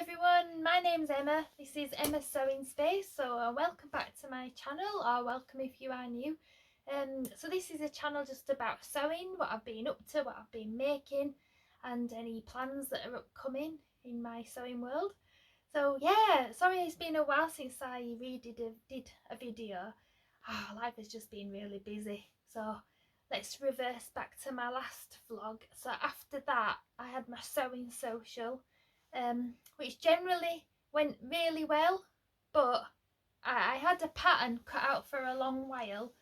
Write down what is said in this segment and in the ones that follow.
everyone, my name's Emma. This is Emma's Sewing Space, so welcome back to my channel, or welcome if you are new. So this is a channel just about sewing, what I've been up to, what I've been making, and any plans that are upcoming in my sewing world. So yeah, sorry it's been a while since I did a video. Life has just been really busy, so let's reverse back to my last vlog. So after that I had my sewing social, which generally went really well, but I had a pattern cut out for a long while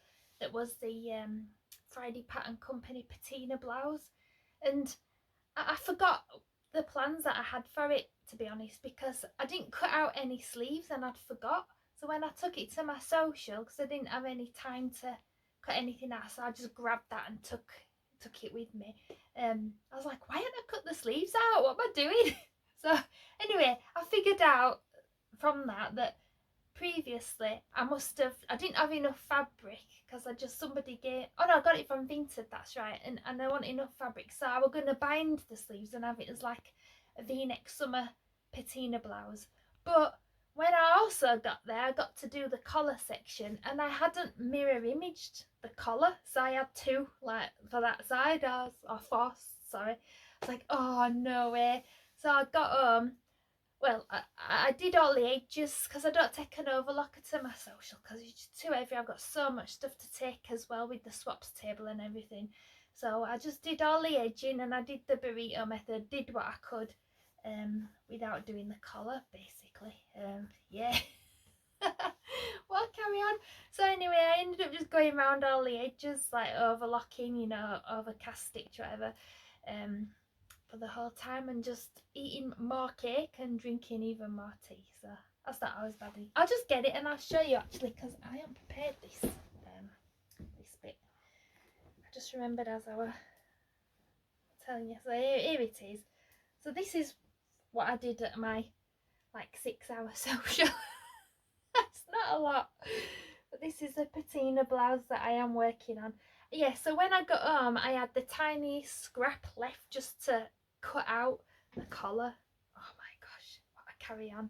that was the Friday Pattern Company Patina blouse, and I forgot the plans that I had for it, to be honest, because I didn't cut out any sleeves and I'd forgot. So when I took it to my social, because I didn't have any time to cut anything out, so I just grabbed that and took it with me. I was like, why haven't I cut the sleeves out? What am I doing? So anyway, I figured out from that previously I didn't have enough fabric, because somebody gave, oh no, I got it from Vinted, that's right, and I want enough fabric, so I was going to bind the sleeves and have it as like a v-neck summer patina blouse. But when I also got there, I got to do the collar section and I hadn't mirror imaged the collar, so I had two, like for that side, or four, sorry. I was like, oh no way. So I got home. Well, I did all the edges, because I don't take an overlocker to my social because it's just too heavy. I've got so much stuff to take as well with the swaps table and everything. So I just did all the edging and I did the burrito method, did what I could without doing the collar, basically. Yeah. Well, carry on. So anyway, I ended up just going around all the edges, like overlocking, you know, over cast stitch, whatever. For the whole time, and just eating more cake and drinking even more tea. So that's not always bad. I'll just get it and I'll show you actually, because I haven't prepared this bit. I just remembered as I was telling you. So here it is. So this is what I did at my like 6-hour social. That's not a lot, but this is the patina blouse that I am working on. Yeah, so when I got home I had the tiny scrap left just to cut out the collar. Oh my gosh, what a carry on.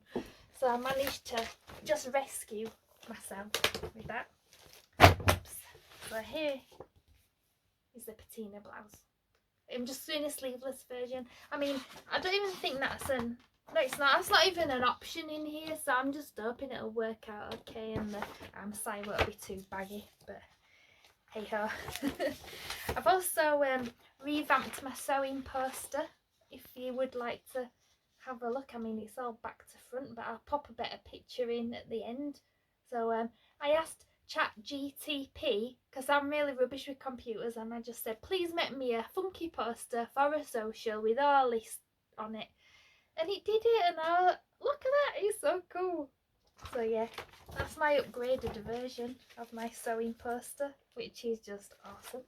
So I managed to just rescue myself with that. Oops. So here is the patina blouse. I'm just doing a sleeveless version. I mean, I don't even think that's an, no it's not, that's not even an option in here, so I'm just hoping it'll work out okay and the side won't be too baggy, but hey ho. I've also revamped my sewing poster, if you would like to have a look. I mean, it's all back to front, but I'll pop a better picture in at the end. So I asked ChatGTP, because I'm really rubbish with computers, and I just said, please make me a funky poster for a social with all this on it, and it did it, and look at that, it's so cool. So yeah, that's my upgraded version of my sewing poster, which is just awesome.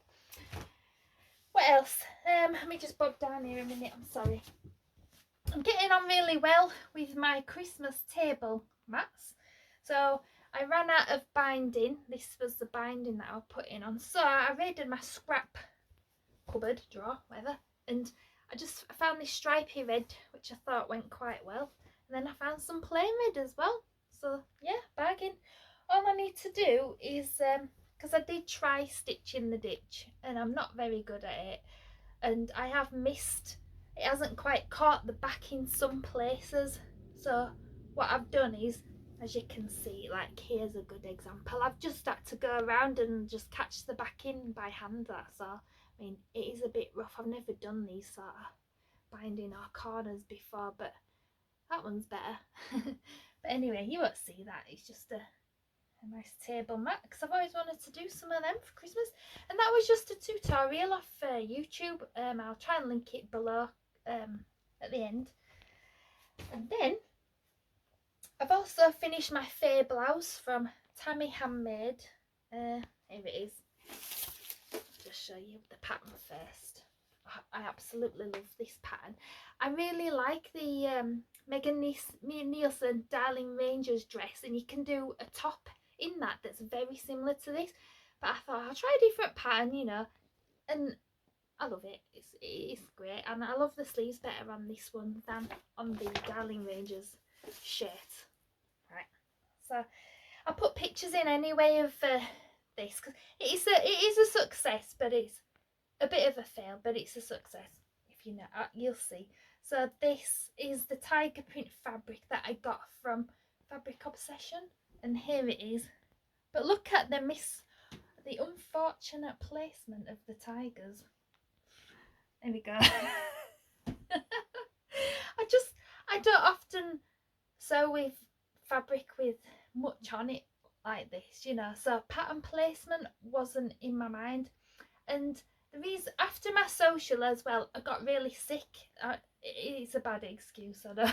What else? Let me just bob down here a minute, I'm sorry. I'm getting on really well with my Christmas table mats. So I ran out of binding. This was the binding that I was putting on. So I raided my scrap cupboard, drawer, whatever, and I found this stripy red, which I thought went quite well. And then I found some plain red as well. So yeah, bargain. All I need to do is, because I did try stitching the ditch and I'm not very good at it, and I have missed, it hasn't quite caught the back in some places. So what I've done is, as you can see, like here's a good example, I've just had to go around and just catch the back in by hand, that's all. I mean, it is a bit rough, I've never done these sort of binding or corners before, but that one's better. But anyway, you won't see that, it's just a nice table mat, because I've always wanted to do some of them for Christmas. And that was just a tutorial off YouTube. I'll try and link it below at the end. And then I've also finished my Faye blouse from Tammy Handmade. Here it is. I'll just show you the pattern first. I absolutely love this pattern. I really like the Megan Nielsen Darling Rangers dress, and you can do a top in that's very similar to this, but I thought I'll try a different pattern, you know. And I love it. It's great, and I love the sleeves better on this one than on the Darling Ranges shirt. Right, so I put pictures in anyway of this because it is a success, but it's a bit of a fail, but it's a success. If you know, you'll see. So this is the tiger print fabric that I got from Fabric Obsession, and here it is. But look at the unfortunate placement of the tigers. There we go. I don't often sew with fabric with much on it like this, you know, so pattern placement wasn't in my mind. And the reason, after my social as well, I got really sick. It's a bad excuse, I know.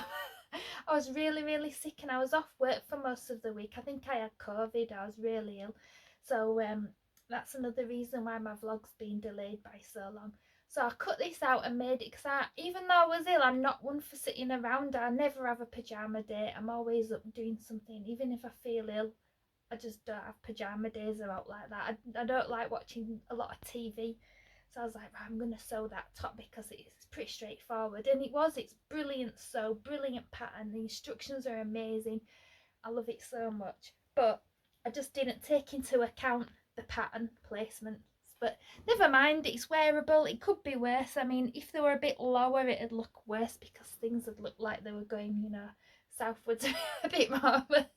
I was really sick and I was off work for most of the week. I think I had COVID. I was really ill, so that's another reason why my vlog's been delayed by so long. So I cut this out and made it because even though I was ill, I'm not one for sitting around. I never have a pyjama day. I'm always up doing something. Even if I feel ill, I just don't have pyjama days or out like that. I don't like watching a lot of TV. So I was like, right, I'm going to sew that top because it's pretty straightforward. And it's brilliant sew, brilliant pattern. The instructions are amazing. I love it so much. But I just didn't take into account the pattern placements. But never mind, it's wearable. It could be worse. I mean, if they were a bit lower, it'd look worse because things would look like they were going, you know, southwards a bit more. But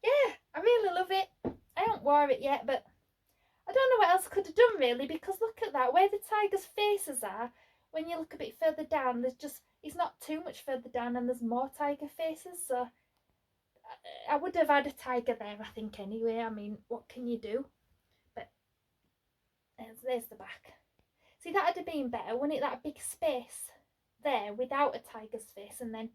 yeah, I really love it. I haven't wore it yet, but I don't know what else I could have done really, because look at that, where the tiger's faces are. When you look a bit further down, there's just, it's not too much further down and there's more tiger faces, so I would have had a tiger there, I think, anyway. I mean, what can you do? But there's the back. See, that would have been better, wouldn't it? That big space there without a tiger's face, and then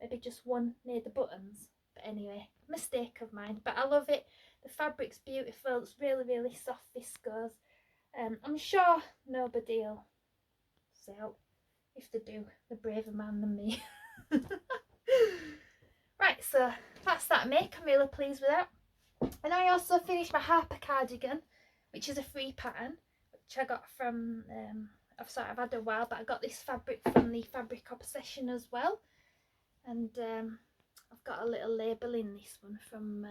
maybe just one near the buttons. But anyway, mistake of mine. But I love it. The fabric's beautiful. It's really soft viscose. I'm sure nobody will sell. If they do, the braver man than me. Right, so that's that make. I'm really pleased with that. And I also finished my Harper cardigan, which is a free pattern, which I got from, I've had a while, but I got this fabric from the Fabric Obsession as well. And I've got a little label in this one from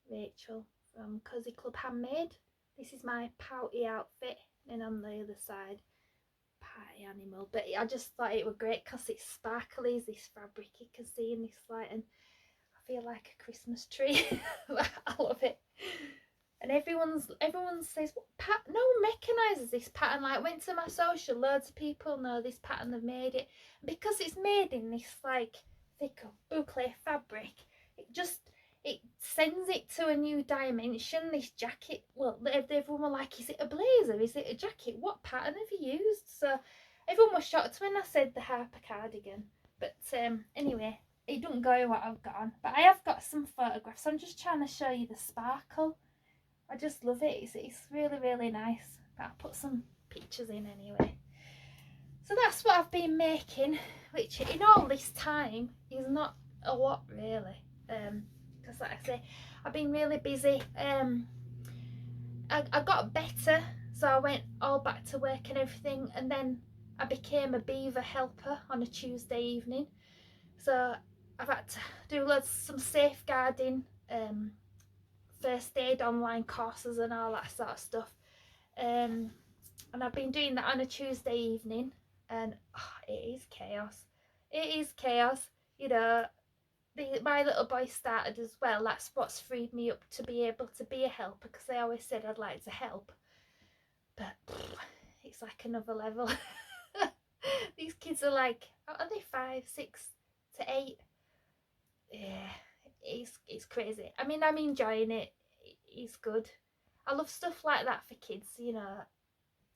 Rachel from Cozy Club Handmade. This is my pouty outfit, and on the other side, party animal. But I just thought it was great because it's sparkly, this fabric you can see in this light, and I feel like a Christmas tree. I love it. And everyone says, what no one recognises this pattern. Like, went to my social, loads of people know this pattern, they've made it. And because it's made in this like thick boucle fabric, it sends it to a new dimension. This jacket, well, everyone were like, is it a blazer, is it a jacket, what pattern have you used? So everyone was shocked when I said the Harper cardigan. But anyway, it doesn't go in what I've got on, but I have got some photographs. I'm just trying to show you the sparkle. I just love it. It's really nice. But I'll put some pictures in anyway. So that's what I've been making, which in all this time is not a lot really. Because like I say, I've been really busy. I got better, so I went all back to work and everything, and then I became a beaver helper on a Tuesday evening. So I've had to do some safeguarding, first aid online courses and all that sort of stuff, and I've been doing that on a Tuesday evening, and it is chaos. It is chaos, you know. My little boy started as well. That's what's freed me up to be able to be a helper, because I always said I'd like to help, but it's like another level. These kids are like, are they 5, 6 to 8? Yeah, it's crazy. I mean, I'm enjoying it. It's good. I love stuff like that for kids, you know.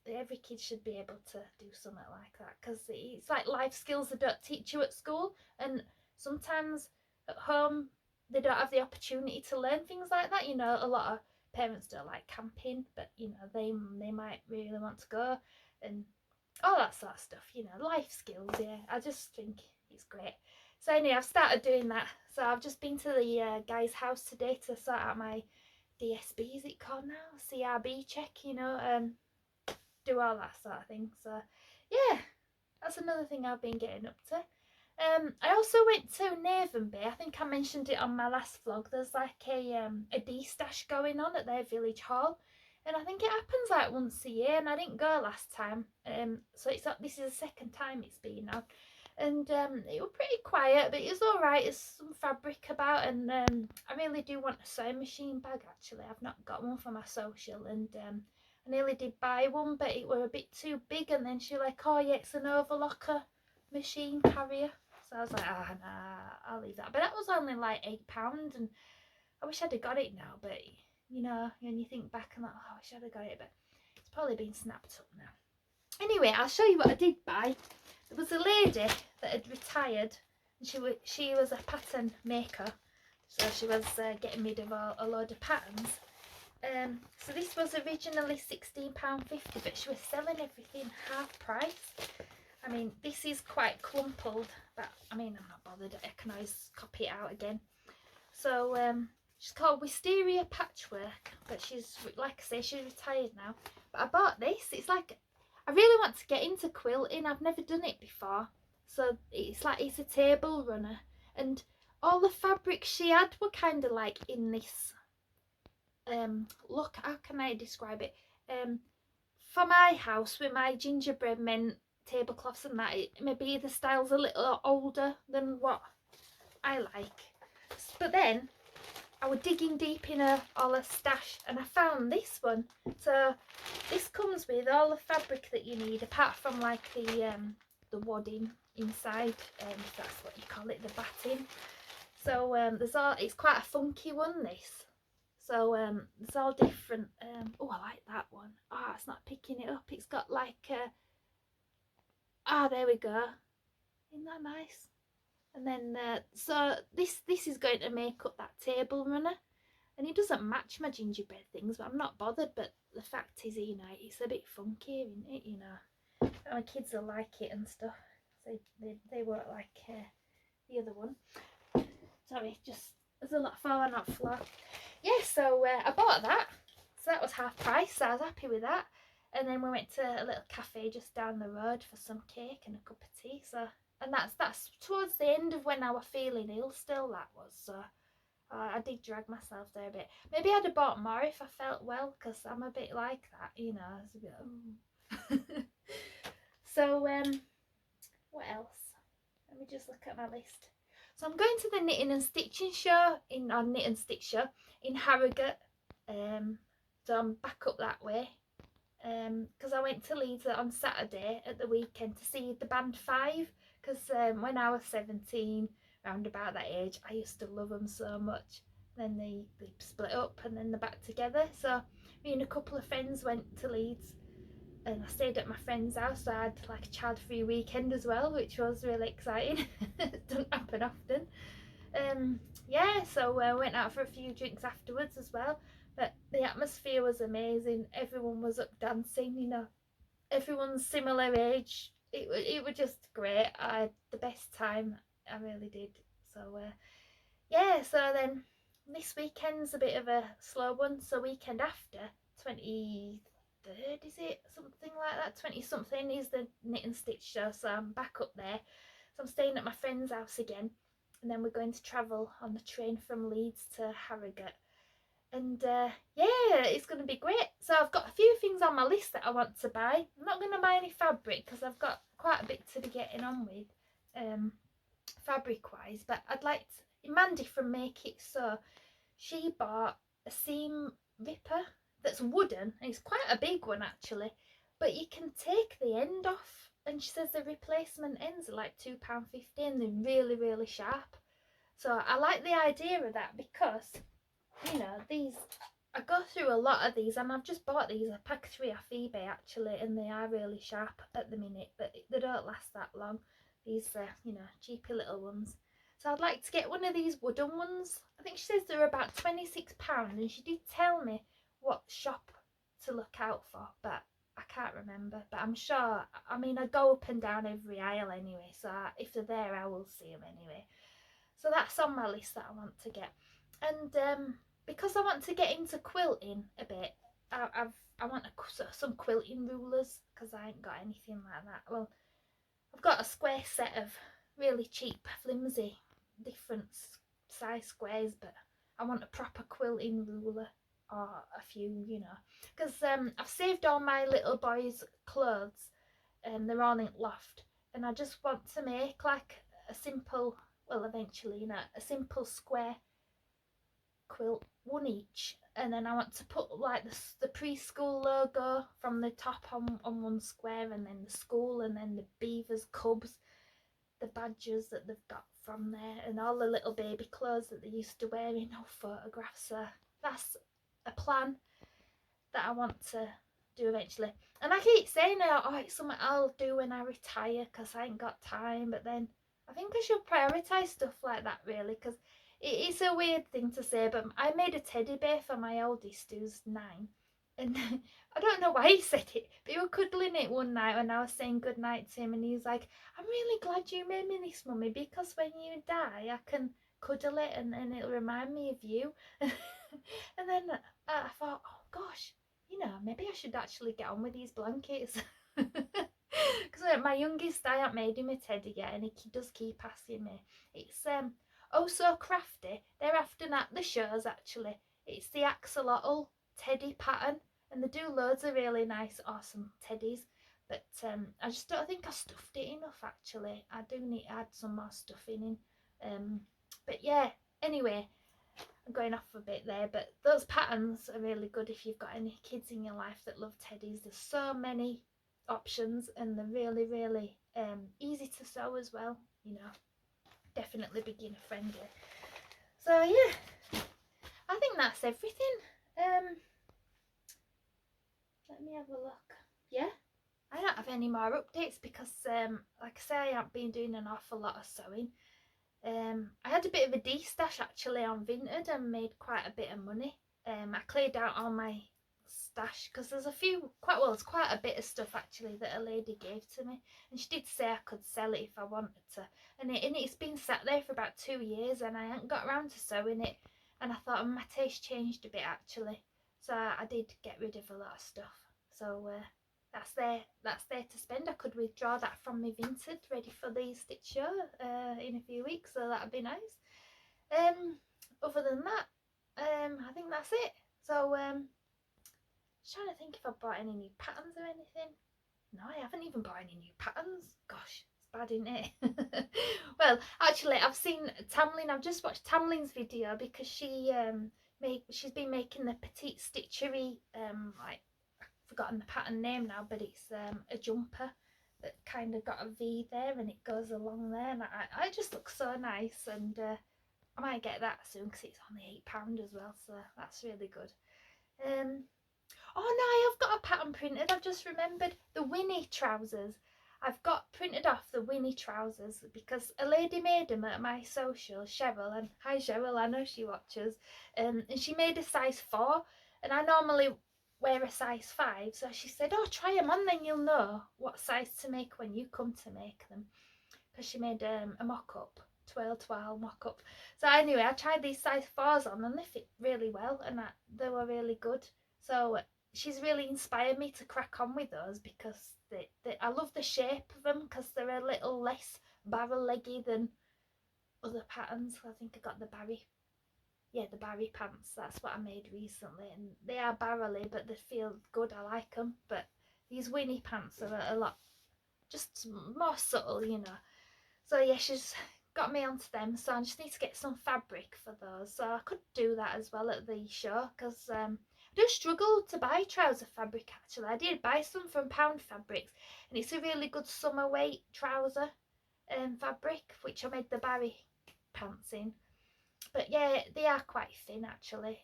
Every kid should be able to do something like that, because it's like life skills they don't teach you at school, and sometimes at home they don't have the opportunity to learn things like that. You know, a lot of parents don't like camping, but you know, they might really want to go, and all that sort of stuff, you know, life skills. Yeah, I just think it's great. So anyway, I've started doing that. So I've just been to the guy's house today to sort out my DSB, is it called now? CRB check, you know. do all that sort of thing. So yeah, that's another thing I've been getting up to. I also went to Navan Bay. I think I mentioned it on my last vlog. There's like a D-stash going on at their village hall, and I think it happens like once a year. And I didn't go last time, so this is the second time it's been on, and it was pretty quiet, but it was all right. There's some fabric about, and I really do want a sewing machine bag. Actually, I've not got one for my social, and I nearly did buy one, but it were a bit too big. And then she was like, "Oh yeah, it's an overlocker machine carrier." So I was like, ah, nah, I'll leave that. But that was only like £8, and I wish I'd have got it now. But you know, when you think back and like, oh, I wish I'd have got it, but it's probably been snapped up now. Anyway, I'll show you what I did buy. There was a lady that had retired, and she was a pattern maker, so she was getting rid of a load of patterns. So this was originally £16.50, but she was selling everything half price. I mean, this is quite crumpled, but I mean, I'm not bothered. I can always copy it out again. So she's called Wisteria Patchwork, but she's, like I say, she's retired now. But I bought this. It's like, I really want to get into quilting. I've never done it before. So it's like, it's a table runner, and all the fabrics she had were kind of like in this look, how can I describe it? For my house with my gingerbread men tablecloths and that, maybe the style's a little older than what I like. But then I was digging deep in all her stash, and I found this one. So this comes with all the fabric that you need, apart from like the wadding inside, if that's what you call it, the batting. So it's quite a funky one, this. So it's all different. Oh, I like that one. Oh, it's not picking it up. It's got like there we go. Isn't that nice? And then so this is going to make up that table runner, and it doesn't match my gingerbread things, but I'm not bothered. But the fact is, you know, it's a bit funky, isn't it? You know, my kids will like it and stuff. So they won't like the other one. Sorry, just there's a lot falling off floor. Yeah, so I bought that. So that was half price, so I was happy with that. And then we went to a little cafe just down the road for some cake and a cup of tea. So, and that's towards the end of when I was feeling ill still, that was. So I did drag myself there a bit. Maybe I'd have bought more if I felt well, because I'm a bit like that, you know. It's a bit, oh. So, what else? Let me just look at my list. So I'm going to the knitting and stitching show knit and stitch show in Harrogate. So I'm back up that way. Because I went to Leeds on Saturday at the weekend to see the band 5. Because when I was 17, round about that age, I used to love them so much. Then they split up and then they're back together. So me and a couple of friends went to Leeds, and I stayed at my friend's house. So I had like a child-free weekend as well, which was really exciting. It doesn't happen often. Yeah, so I went out for a few drinks afterwards as well. But the atmosphere was amazing. Everyone was up dancing, you know, everyone's similar age. It was just great. I had the best time. I really did. So yeah, so then this weekend's a bit of a slow one. So weekend after, 23rd, is it? Something like that. 20 something is the knit and stitch show. So I'm back up there. So I'm staying at my friend's house again. And then we're going to travel on the train from Leeds to Harrogate. And yeah, it's going to be great. So I've got a few things on my list that I want to buy. I'm not going to buy any fabric because I've got quite a bit to be getting on with fabric wise. But I'd like to, Mandy from Make It So, she bought a seam ripper that's wooden, and it's quite a big one actually, but you can take the end off, and she says the replacement ends are like £2.50 and they're really, really sharp. So I like the idea of that because, you know, these, I go through a lot of these, and I've just bought these, a pack 3 off eBay actually, and they are really sharp at the minute, but they don't last that long. These you know, cheapy little ones. So I'd like to get one of these wooden ones. I think she says they're about £26, and she did tell me what shop to look out for, but I can't remember. But I'm sure, I mean, I go up and down every aisle anyway, so if they're there I will see them anyway. So that's on my list that I want to get. And because I want to get into quilting a bit, I want some quilting rulers because I ain't got anything like that. Well, I've got a square set of really cheap, flimsy, different size squares, but I want a proper quilting ruler or a few, you know, because I've saved all my little boys' clothes and they're all in loft, and I just want to make like a simple, well, eventually, you know, a simple square quilt, one each, and then I want to put like the preschool logo from the top on one square, and then the school, and then the beavers, cubs, the badges that they've got from there, and all the little baby clothes that they used to wear in all photographs. So that's a plan that I want to do eventually. And I keep saying, oh, it's something I'll do when I retire because I ain't got time, but then I think I should prioritise stuff like that, really, because it's a weird thing to say, but I made a teddy bear for my oldest, who's 9, and I don't know why he said it, but he was cuddling it one night when I was saying good night to him, and he was like, I'm really glad you made me this, mummy, because when you die I can cuddle it and it'll remind me of you. And then I thought, oh gosh, you know, maybe I should actually get on with these blankets. Because my youngest, I haven't made him a teddy yet, and he does keep asking me. It's Oh So Crafty. They're often at the shows, actually. It's the axolotl teddy pattern, and they do loads of really nice, awesome teddies. But I just don't think I stuffed it enough, actually. I do need to add some more stuffing in. But yeah, anyway, I'm going off a bit there, but those patterns are really good if you've got any kids in your life that love teddies. There's so many options, and they're really, really easy to sew as well, you know, definitely beginner friendly. So yeah, I think that's everything. Let me have a look. Yeah, I don't have any more updates because like I say, I haven't been doing an awful lot of sewing. I had a bit of a de-stash actually on Vinted and made quite a bit of money. I cleared out all my stash because there's there's quite a bit of stuff actually that a lady gave to me, and she did say I could sell it if I wanted to, and it's been sat there for about 2 years and I hadn't got around to sewing it, and I thought my taste changed a bit actually, so I did get rid of a lot of stuff. So that's there to spend. I could withdraw that from my Vinted ready for the stitch show in a few weeks, so that'd be nice. Other than that, I think that's it. So just trying to think if I bought any new patterns or anything. No, I haven't even bought any new patterns. Gosh, it's bad, isn't it? Well, actually, I've seen Tamlin. I've just watched Tamlin's video because she's been making the petite stitchery like, forgotten the pattern name now, but it's a jumper that kind of got a V there and it goes along there, and I just looks so nice, and I might get that soon because it's only £8 as well, so that's really good. Oh no, I have got a pattern printed. I've just remembered the Winnie trousers. I've got printed off the Winnie trousers because a lady made them at my social, Cheryl, and hi Cheryl, I know she watches, and she made a size 4, and I normally wear a size 5, so she said, oh, try them on, then you'll know what size to make when you come to make them, because she made a mock-up, twirl mock-up. So anyway, I tried these size 4s on and they fit really well, and they were really good. So she's really inspired me to crack on with those because I love the shape of them because they're a little less barrel-leggy than other patterns. I think I got the Barry pants, that's what I made recently, and they are barrelly but they feel good, I like them. But these Winnie pants are a lot just more subtle, you know. So yeah, she's got me onto them, so I just need to get some fabric for those, so I could do that as well at the show, because I do struggle to buy trouser fabric actually. I did buy some from Pound Fabrics, and it's a really good summer weight trouser fabric, which I made the Barry pants in. But yeah, they are quite thin actually,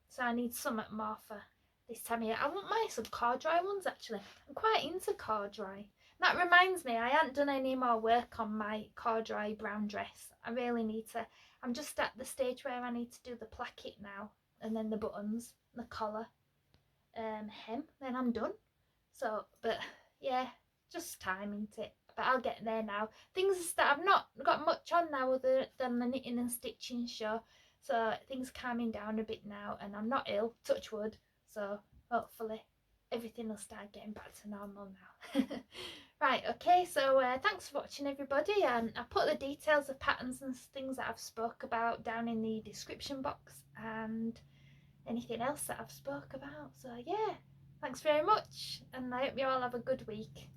so I need something more for this time of year. I want some corduroy ones actually. I'm quite into corduroy. That reminds me, I haven't done any more work on my corduroy brown dress. I really need to. I'm just at the stage where I need to do the placket now, and then the buttons, the collar, hem, then I'm done. So, but yeah, just time, isn't it? But I'll get there now. Things that I've not got much on now other than the knitting and stitching show, so things calming down a bit now, and I'm not ill, touch wood, so hopefully everything will start getting back to normal now. Right, okay, so thanks for watching everybody. I put the details of patterns and things that I've spoke about down in the description box, and anything else that I've spoke about. So yeah, thanks very much, and I hope you all have a good week.